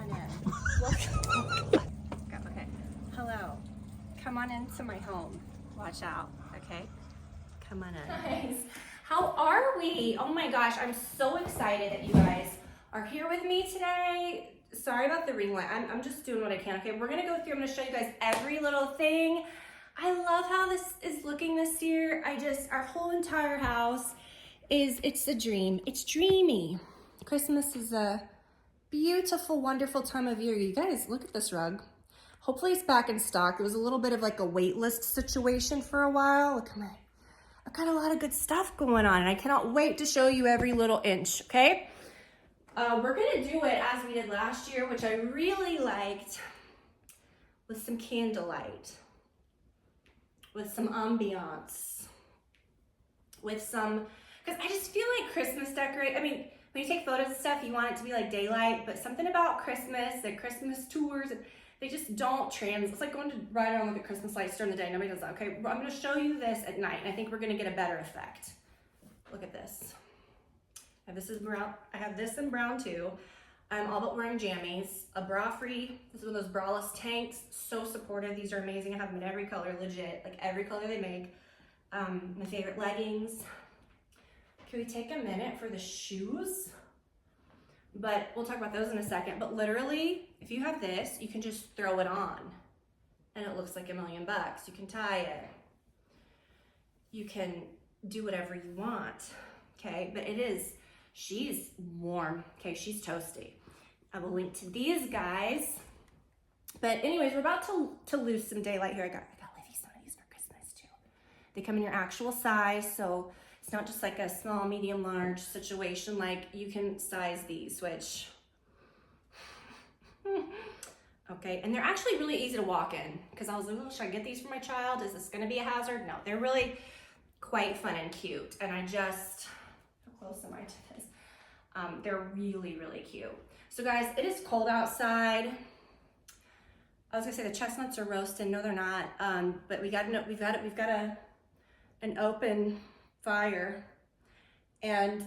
on in. Welcome. Okay. Hello. Come on into my home. Watch out. Okay. Come on in. Guys, how are we? Oh my gosh, I'm so excited that you guys are here with me today. Sorry about the ring light. I'm just doing what I can. Okay, we're gonna go through. I'm gonna show you guys every little thing. I love how this is looking this year. Our whole entire house it's a dream. It's dreamy. Christmas is a beautiful, wonderful time of year. You guys, look at this rug. Hopefully it's back in stock. It was a little bit of like a wait list situation for a while. Look at my, I've got a lot of good stuff going on and I cannot wait to show you every little inch, okay? We're gonna do it as we did last year, which I really liked, with some candlelight, with some ambiance, with some, because I just feel like Christmas decorate, I mean, when you take photos and stuff, you want it to be like daylight, but something about Christmas, the Christmas tours, they just don't it's like going to ride around with the Christmas lights during the day. Nobody does that, okay? I'm gonna show you this at night, and I think we're gonna get a better effect. Look at this. This is brown. I have this in brown too. I'm all but wearing jammies, a bra-free. This is one of those braless tanks. So supportive. These are amazing. I have them in every color, legit, like every color they make. My favorite leggings. Can we take a minute for the shoes? But we'll talk about those in a second. But literally, if you have this, you can just throw it on and it looks like $1 million. You can tie it. You can do whatever you want, okay? But she's warm, okay? She's toasty. I will link to these guys. But anyways, we're about to lose some daylight here. I got Livy some of these for Christmas too. They come in your actual size, so it's not just like a small, medium, large situation. Like you can size these, which, okay. And they're actually really easy to walk in because I was like, oh, should I get these for my child? Is this gonna be a hazard? No, they're really quite fun and cute. And how close am I to this? They're really, really cute. So guys, it is cold outside. I was gonna say the chestnuts are roasting. No, they're not. But we've got an open fire, and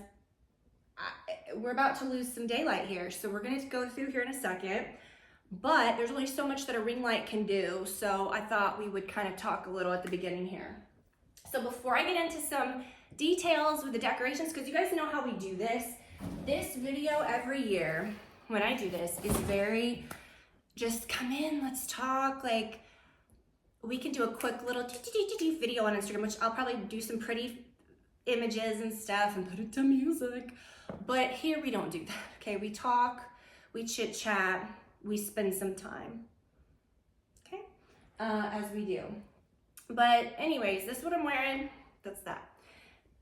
we're about to lose some daylight here. So we're gonna go through here in a second. But there's only so much that a ring light can do. So I thought we would kind of talk a little at the beginning here. So before I get into some details with the decorations, because you guys know how we do this. This video every year, when I do this, is very, just come in, let's talk. Like, we can do a quick little video on Instagram, which I'll probably do some pretty images and stuff and put it to music. But here we don't do that, okay? We talk, we chit chat, we spend some time, okay? As we do. But anyways, this is what I'm wearing. That's that.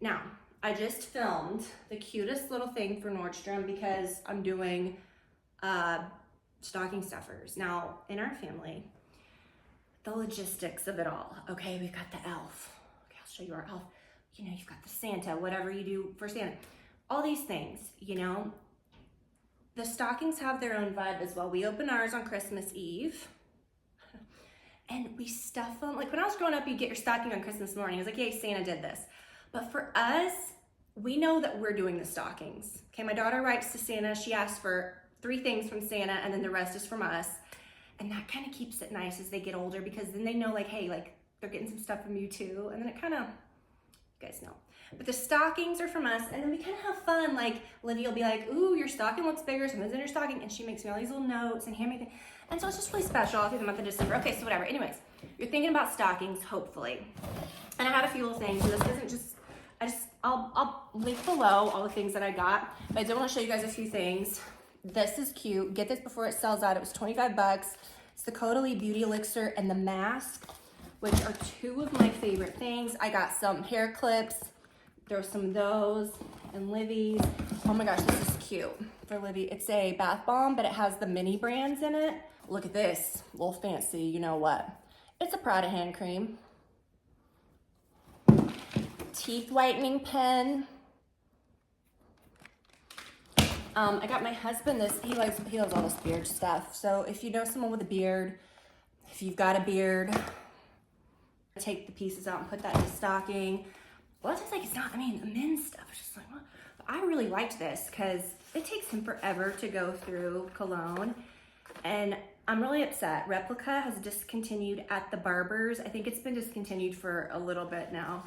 Now, I just filmed the cutest little thing for Nordstrom because I'm doing stocking stuffers. Now, in our family, the logistics of it all. Okay, we've got the elf. Okay, I'll show you our elf. You know, you've got the Santa, whatever you do for Santa. All these things, you know. The stockings have their own vibe as well. We open ours on Christmas Eve. And we stuff them. Like when I was growing up, you'd get your stocking on Christmas morning. It was like, yay, Santa did this. But for us, we know that we're doing the stockings. Okay, my daughter writes to Santa. She asks for 3 things from Santa and then the rest is from us. And that kind of keeps it nice as they get older because then they know like, hey, like they're getting some stuff from you too. And then it kind of, you guys know. But the stockings are from us and then we kind of have fun. Like Livy will be like, ooh, your stocking looks bigger. Something's in your stocking. And she makes me all these little notes and hand me things. And so it's just really special all through the month of December. Okay, so whatever. Anyways, you're thinking about stockings, hopefully. And I have a few little things. So this isn't just, I'll link below all the things that I got. But I do want to show you guys a few things. This is cute. Get this before it sells out. It was 25 bucks. It's the Caudalie Beauty Elixir and the mask, which are 2 of my favorite things. I got some hair clips. There were some of those and Livy's. Oh my gosh, this is cute for Livy. It's a bath bomb, but it has the mini brands in it. Look at this, a little fancy, you know what? It's a Prada hand cream. Teeth whitening pen. I got my husband this. He loves all this beard stuff. So if you know someone with a beard, if you've got a beard, take the pieces out and put that in the stocking. Well, it's just like, it's not, I mean, the men's stuff is just like, what? But I really liked this because it takes him forever to go through cologne. And I'm really upset. Replica has discontinued at the barbers. I think it's been discontinued for a little bit now.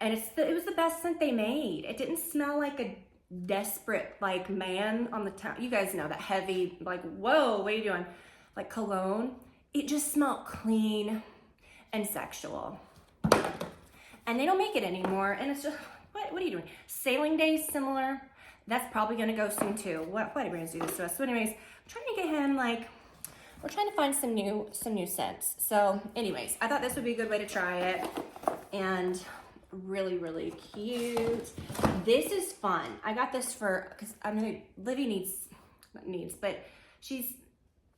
And it was the best scent they made. It didn't smell like a desperate like man on the town. You guys know that heavy, like, whoa, what are you doing? Like cologne. It just smelled clean and sexual. And they don't make it anymore. And it's just, what are you doing? Sailing Days, similar. That's probably gonna go soon too. Why are brands do this to us? So anyways, I'm trying to get him like, we're trying to find some new scents. So anyways, I thought this would be a good way to try it. And really, really cute. This is fun. I got this for, because Livy but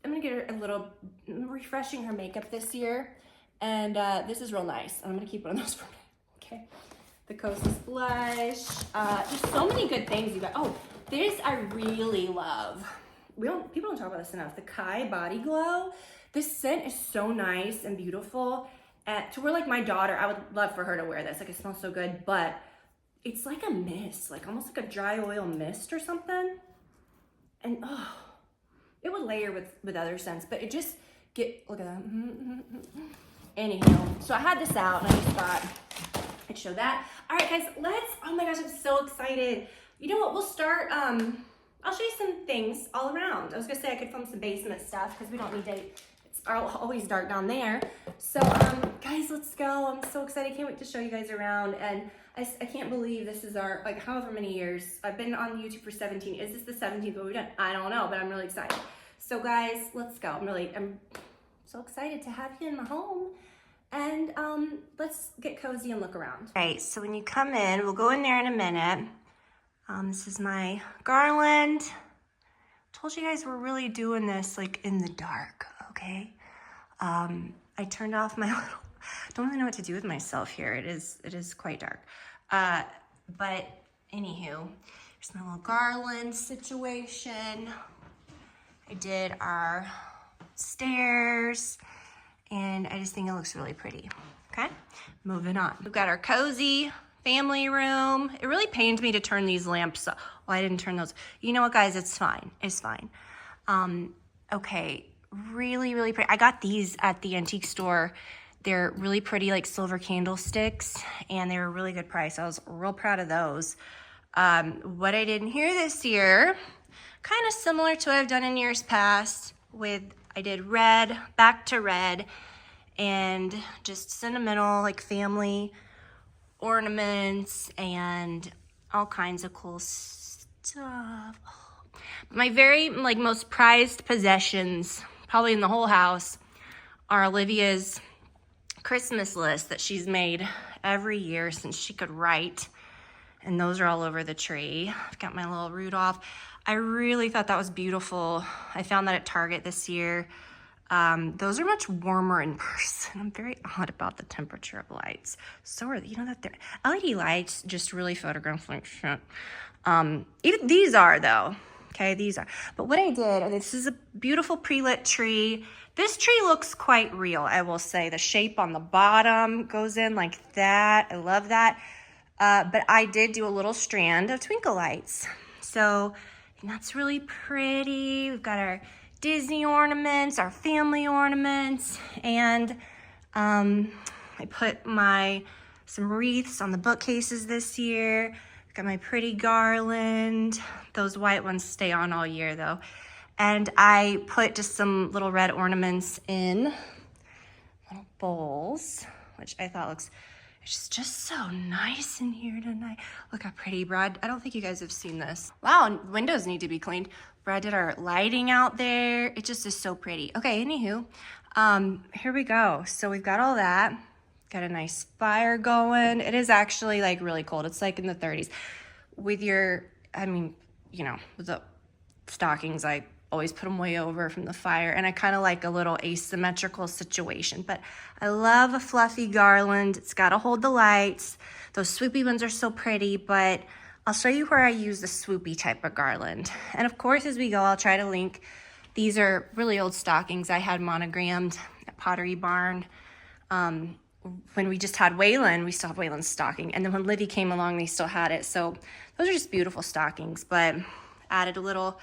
I'm gonna get her a little, refreshing her makeup this year. And this is real nice. I'm gonna keep one of those for me, okay? The Kosas blush. There's so many good things you got. Oh, this I really love. People don't talk about this enough. The Kai Body Glow. This scent is so nice and beautiful. To where like my daughter, I would love for her to wear this. Like it smells so good, but it's like a mist, like almost like a dry oil mist or something. And oh, it would layer with other scents, but it just look at that. Anyhow, so I had this out and I just thought I'd show that. All right, guys, oh my gosh, I'm so excited. You know what, we'll start, I'll show you some things all around. I was gonna say I could film some basement stuff because we don't need to, it's always dark down there. So guys, let's go. I'm so excited. I can't wait to show you guys around. And I can't believe this is our, like however many years. I've been on YouTube for 17. Is this the 17th what we've done? I don't know, but I'm really excited. So guys, let's go. I'm so excited to have you in my home. And let's get cozy and look around. All right, so when you come in, we'll go in there in a minute. This is my garland. Told you guys we're really doing this like in the dark, okay? I turned off my little, don't really know what to do with myself here. It is quite dark. But anywho, here's my little garland situation. I did our stairs and I just think it looks really pretty. Okay, moving on. We've got our cozy family room. It really pained me to turn these lamps off. Well, I didn't turn those. You know what, guys? It's fine. It's fine. Okay, really, really pretty. I got these at the antique store. They're really pretty, like silver candlesticks, and they were a really good price. I was real proud of those. What I did in here this year, kind of similar to what I've done in years past I did red, back to red, and just sentimental, like family ornaments and all kinds of cool stuff. My very most prized possessions, probably in the whole house, are Olivia's Christmas list that she's made every year since she could write. And those are all over the tree. I've got my little Rudolph. I really thought that was beautiful. I found that at Target this year. Those are much warmer in person. I'm very odd about the temperature of lights. So are, you know, that they're LED lights just really photograph like shit. Even these are though. Okay, these are. But what I did, this is a beautiful pre-lit tree. This tree looks quite real, I will say. The shape on the bottom goes in like that. I love that. But I did do a little strand of twinkle lights. So that's really pretty. We've got our Disney ornaments, our family ornaments, and I put some wreaths on the bookcases this year. Got my pretty garland. Those white ones stay on all year though. And I put just some little red ornaments in little bowls, which I thought looks just so nice in here tonight. Look how pretty, Brad. I don't think you guys have seen this. Wow, windows need to be cleaned. Brad did our lighting out there. It just is so pretty. Okay, anywho, here we go. So we've got all that. Got a nice fire going. It is actually like really cold. It's like in the 30s. With your, I mean, you know, with the stockings, I always put them way over from the fire, and I kind of like a little asymmetrical situation, but I love a fluffy garland. It's got to hold the lights. Those swoopy ones are so pretty, but I'll show you where I use the swoopy type of garland. And of course, as we go, I'll try to link. These are really old stockings I had monogrammed at Pottery Barn. When we just had Waylon, we still have Waylon's stocking. And then when Livy came along, they still had it. So those are just beautiful stockings, but added a little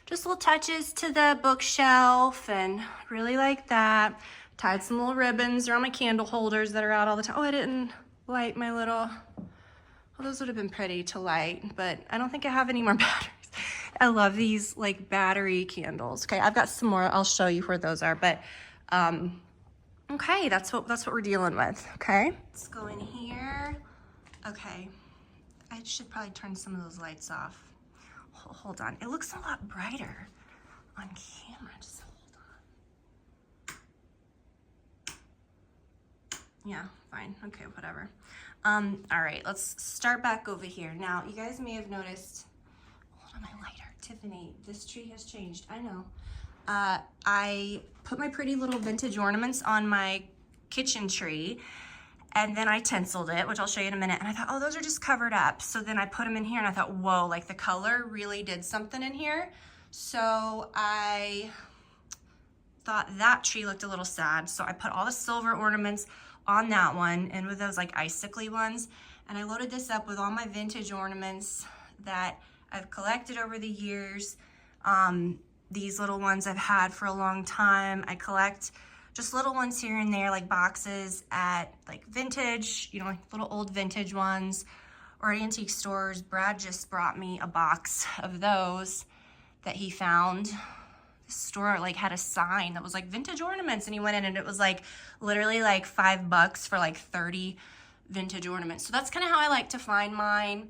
just little touches to the bookshelf, and really like that. Tied some little ribbons around my candle holders that are out all the time. Oh, I didn't light my little, well, those would have been pretty to light, but I don't think I have any more batteries. I love these like battery candles. Okay, I've got some more. I'll show you where those are, but okay, that's what we're dealing with. Okay, let's go in here. Okay, I should probably turn some of those lights off. Hold on, it looks a lot brighter on camera. Just hold on. Yeah, fine. Okay, whatever. All right, let's start back over here. Now, you guys may have noticed, hold on, my lighter. Tiffany, this tree has changed. I know. I put my pretty little vintage ornaments on my kitchen tree, and then I tinseled it, which I'll show you in a minute. And I thought, oh, those are just covered up. So then I put them in here, and I thought, whoa, like the color really did something in here. So I thought that tree looked a little sad. So I put all the silver ornaments on that one, and with those like icicle ones. And I loaded this up with all my vintage ornaments that I've collected over the years. These little ones I've had for a long time. I collect just little ones here and there, like boxes at like vintage, you know, like little old vintage ones or antique stores. Brad just brought me a box of those that he found. The store like had a sign that was like vintage ornaments, and he went in and it was like literally like $5 for like 30 vintage ornaments. So that's kind of how I like to find mine.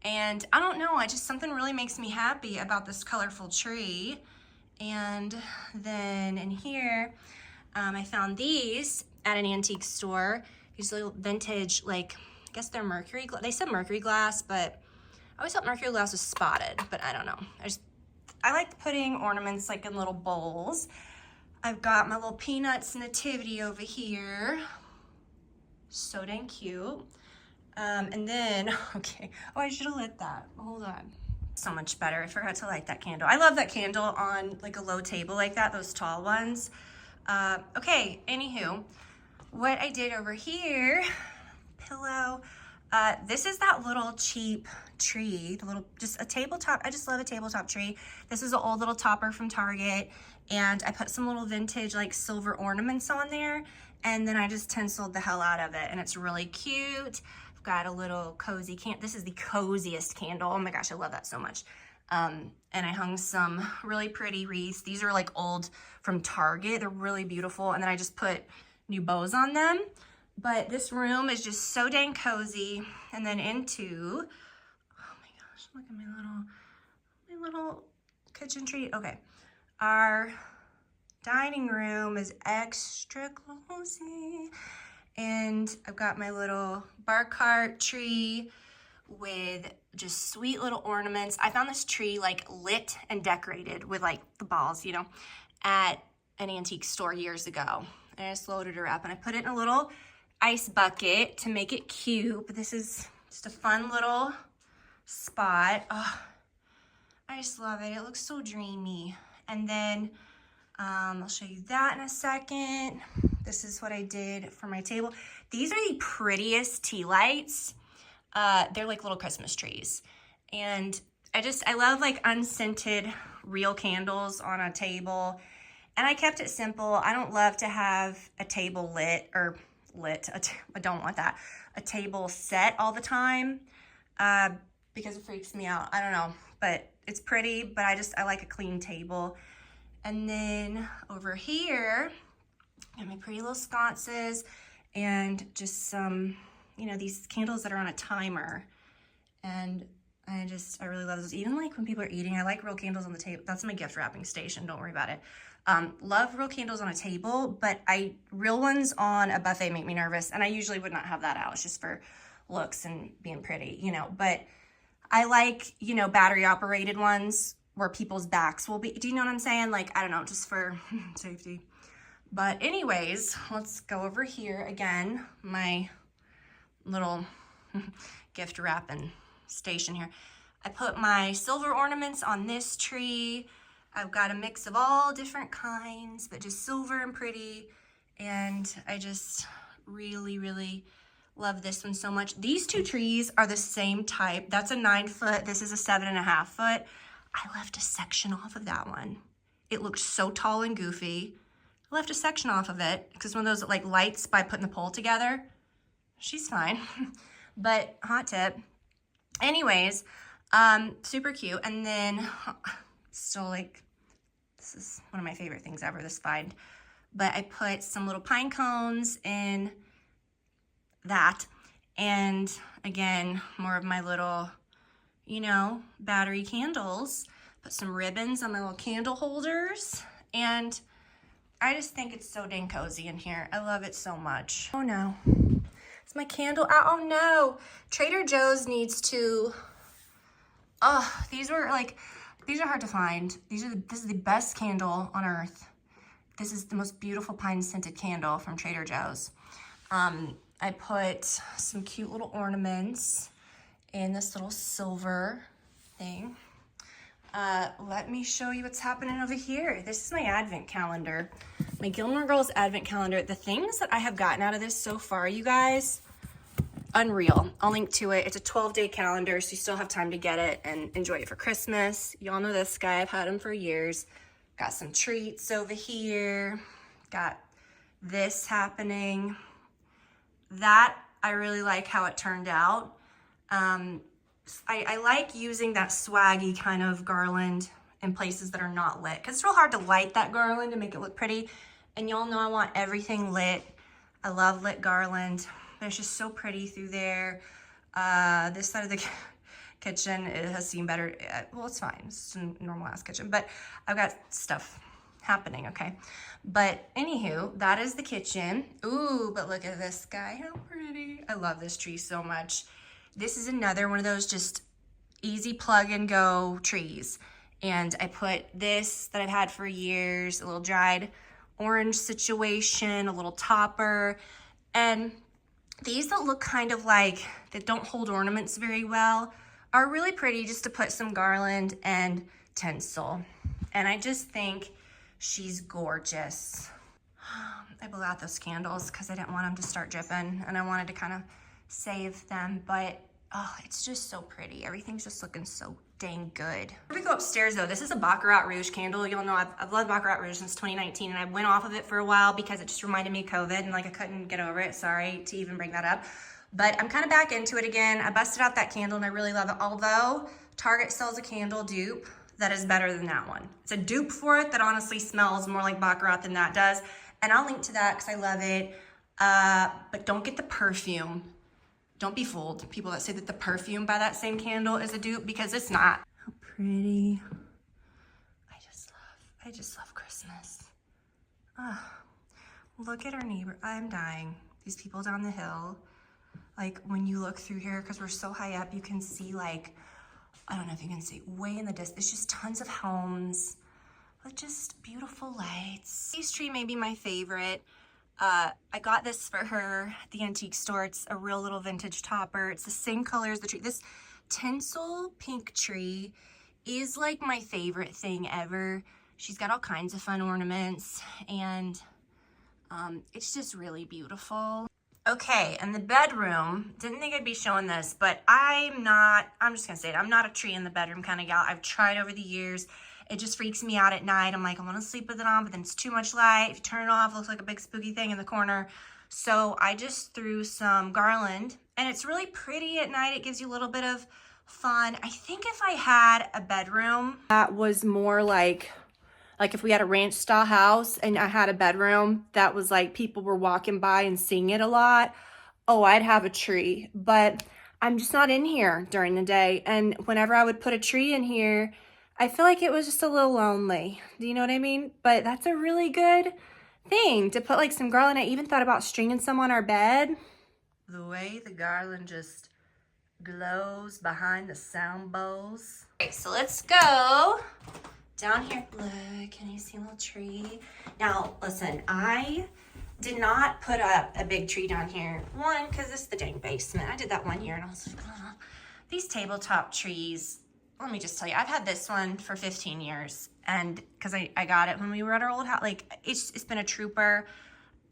And I don't know, something really makes me happy about this colorful tree. And then in here, I found these at an antique store. These little vintage, like, I guess they're mercury glass. They said mercury glass, but I always thought mercury glass was spotted, but I don't know. I like putting ornaments like in little bowls. I've got my little Peanuts nativity over here. So dang cute. And then, okay. Oh, I should have lit that. Hold on. So much better. I forgot to light that candle. I love that candle on like a low table like that, those tall ones. Okay, anywho, what I did over here, pillow, this is that little cheap tree, the little, just a tabletop. I just love a tabletop tree. This is an old little topper from Target, and I put some little vintage like silver ornaments on there, and then I just tinseled the hell out of it, and it's really cute. I've got a little cozy this is the coziest candle. Oh my gosh, I love that so much. And I hung some really pretty wreaths. These are like old from Target. They're really beautiful. And then I just put new bows on them. But this room is just so dang cozy. And then into, oh my gosh, look at my little kitchen treat. Okay, our dining room is extra cozy. And I've got my little bar cart tree with just sweet little ornaments. I found this tree like lit and decorated with like the balls, you know, at an antique store years ago. And I just loaded her up and I put it in a little ice bucket to make it cute. But this is just a fun little spot. Oh, I just love it. It looks so dreamy. And then I'll show you that in a second. This is what I did for my table. These are the prettiest tea lights. They're like little Christmas trees. And I love like unscented real candles on a table. And I kept it simple. I don't love to have a table lit. I don't want that. A table set all the time because it freaks me out. I don't know, but it's pretty, but I like a clean table. And then over here, I got my pretty little sconces and just some, you know, these candles that are on a timer. And I really love those. Even like when people are eating, I like real candles on the table. That's my gift wrapping station. Don't worry about it. Love real candles on a table, but real ones on a buffet make me nervous. And I usually would not have that out. It's just for looks and being pretty, you know, but I like, you know, battery operated ones where people's backs will be, do you know what I'm saying? Like, I don't know, just for safety. But anyways, let's go over here again, my little gift wrapping station here. I put my silver ornaments on this tree. I've got a mix of all different kinds, but just silver and pretty. And I just really, really love this one so much. These two trees are the same type. That's a 9 foot. This is a 7.5 foot. I left a section off of that one. It looked so tall and goofy. I left a section off of it because one of those like lights by putting the pole together. She's fine. But hot tip. Anyways, super cute. And then still like, this is one of my favorite things ever, this find. But I put some little pine cones in that. And again, more of my little, you know, battery candles. Put some ribbons on my little candle holders. And I just think it's so dang cozy in here. I love it so much. Oh no, is my candle out? Oh no, Trader Joe's needs to, these are hard to find. This is the best candle on earth. This is the most beautiful pine scented candle from Trader Joe's. I put some cute little ornaments in this little silver thing. Let me show you what's happening over here. This is my advent calendar, my Gilmore Girls advent calendar. The things that I have gotten out of this so far, you guys, unreal. I'll link to it. It's a 12-day calendar, so you still have time to get it and enjoy it for Christmas. Y'all know this guy. I've had him for years. Got some treats over here. Got this happening. That, I really like how it turned out. I like using that swaggy kind of garland in places that are not lit, because it's real hard to light that garland and make it look pretty. And y'all know I want everything lit. I love lit garland, but it's just so pretty through there. This side of the kitchen, it has seen better. Well, it's fine. It's a normal ass kitchen, but I've got stuff happening, okay? But anywho, that is the kitchen. Ooh, but look at this guy, how pretty. I love this tree so much. This is another one of those just easy plug and go trees. And I put this that I've had for years, a little dried orange situation, a little topper. And these that look kind of like, that don't hold ornaments very well, are really pretty just to put some garland and tinsel. And I just think she's gorgeous. I blew out those candles because I didn't want them to start dripping and I wanted to kind of save them, but oh, it's just so pretty. Everything's just looking so dang good. Before we go upstairs though, this is a Baccarat Rouge candle. You'll know I've loved Baccarat Rouge since 2019 and I went off of it for a while because it just reminded me of COVID and like I couldn't get over it. Sorry to even bring that up. But I'm kind of back into it again. I busted out that candle and I really love it. Although Target sells a candle dupe that is better than that one. It's a dupe for it that honestly smells more like Baccarat than that does. And I'll link to that because I love it. But don't get the perfume. Don't be fooled. People that say that the perfume by that same candle is a dupe, because it's not. How pretty. I just love Christmas. Look at our neighbor. I'm dying. These people down the hill. Like when you look through here, because we're so high up, you can see like, I don't know if you can see, way in the distance, it's just tons of homes, but just beautiful lights. This tree may be my favorite. I got this for her at the antique store. It's a real little vintage topper. It's the same color as the tree. This tinsel pink tree is like my favorite thing ever. She's got all kinds of fun ornaments and it's just really beautiful. Okay, and the bedroom, didn't think I'd be showing this, but I'm just gonna say it, I'm not a tree in the bedroom kind of gal. I've tried over the years. It just freaks me out at night. I'm like, I wanna sleep with it on, but then it's too much light. If you turn it off, it looks like a big spooky thing in the corner. So I just threw some garland, and it's really pretty at night. It gives you a little bit of fun. I think if I had a bedroom that was more like if we had a ranch style house and I had a bedroom that was like people were walking by and seeing it a lot, oh, I'd have a tree. But I'm just not in here during the day. And whenever I would put a tree in here, I feel like it was just a little lonely. Do you know what I mean? But that's a really good thing to put like some garland. I even thought about stringing some on our bed. The way the garland just glows behind the sound bowls. Okay, so let's go down here. Look, can you see a little tree? Now, listen, I did not put up a big tree down here. One, because this is the dang basement. I did that one year and I was like, oh. These tabletop trees, let me just tell you, I've had this one for 15 years. And because I got it when we were at our old house, like it's been a trooper.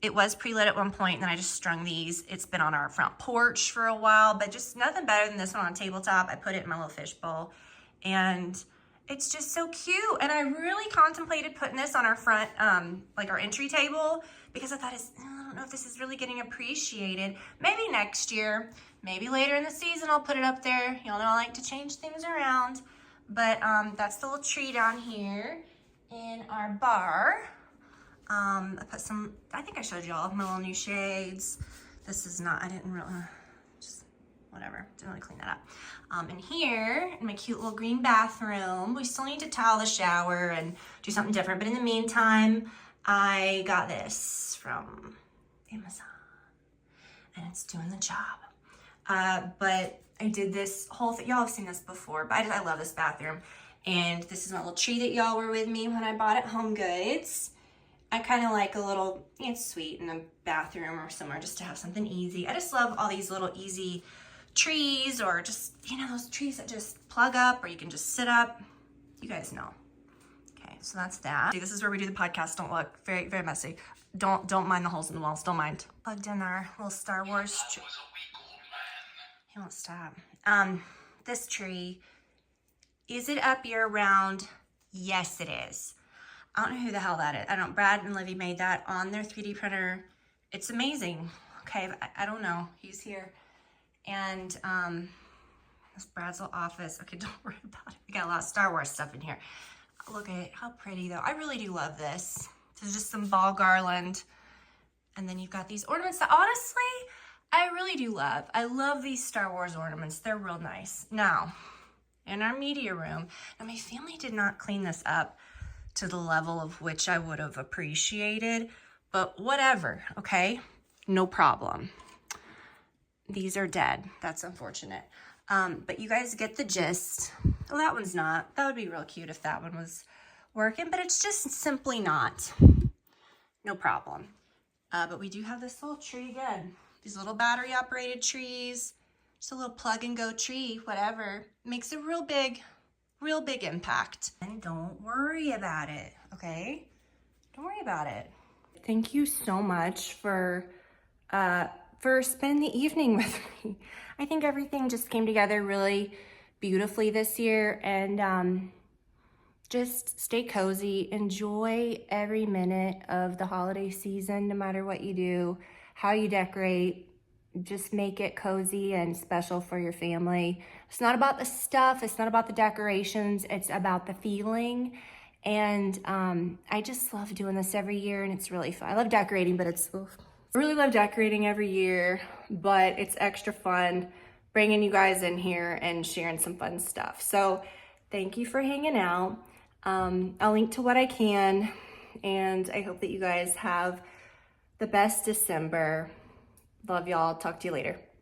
It was pre-lit at one point, and then I just strung these. It's been on our front porch for a while, but just nothing better than this one on a tabletop. I put it in my little fish bowl, and It's just so cute. And I really contemplated putting this on our front, like our entry table, because I thought, I don't know if this is really getting appreciated. Maybe next year, maybe later in the season, I'll put it up there. Y'all know I like to change things around. But that's the little tree down here in our bar. I put some, I think I showed y'all my little new shades. This is not, I didn't really, just whatever, didn't really clean that up. And here, in my cute little green bathroom, we still need to towel the shower and do something different. But in the meantime, I got this from Amazon, and it's doing the job. But I did this whole thing, y'all have seen this before, but I love this bathroom. And this is my little tree that y'all were with me when I bought at Home Goods. I kind of like a little, it's sweet in the bathroom or somewhere just to have something easy. I just love all these little easy trees, or just, you know, those trees that just plug up or you can just sit up. You guys know. Okay, so that's that. This is where we do the podcast. Don't look, very, very messy. Don't mind the holes in the walls, don't mind. Plugged in our little Star Wars tree. He won't stop. This tree, is it up year round? Yes, it is. I don't know who the hell that is. I don't, Brad and Livy made that on their 3D printer. It's amazing. Okay, I don't know. He's here. And this Brad's little office. Okay, don't worry about it. We got a lot of Star Wars stuff in here. Look at it, how pretty though. I really do love this. This is just some ball garland. And then you've got these ornaments that honestly, I really do love. I love these Star Wars ornaments. They're real nice. Now, in our media room, now my family did not clean this up to the level of which I would have appreciated, but whatever, okay? No problem. These are dead. That's unfortunate. But you guys get the gist. Well, that one's not. That would be real cute if that one was working, but it's just simply not. No problem. But we do have this little tree again. These little battery operated trees. Just a little plug and go tree, whatever. Makes a real big impact. And don't worry about it, okay? Don't worry about it. Thank you so much for spending the evening with me. I think everything just came together really beautifully this year, and just stay cozy. Enjoy every minute of the holiday season, no matter what you do, how you decorate. Just make it cozy and special for your family. It's not about the stuff, it's not about the decorations, it's about the feeling. And I just love doing this every year, and it's really fun. I love decorating, but I really love decorating every year, but it's extra fun bringing you guys in here and sharing some fun stuff. So thank you for hanging out. I'll link to what I can, and I hope that you guys have the best December. Love y'all. Talk to you later.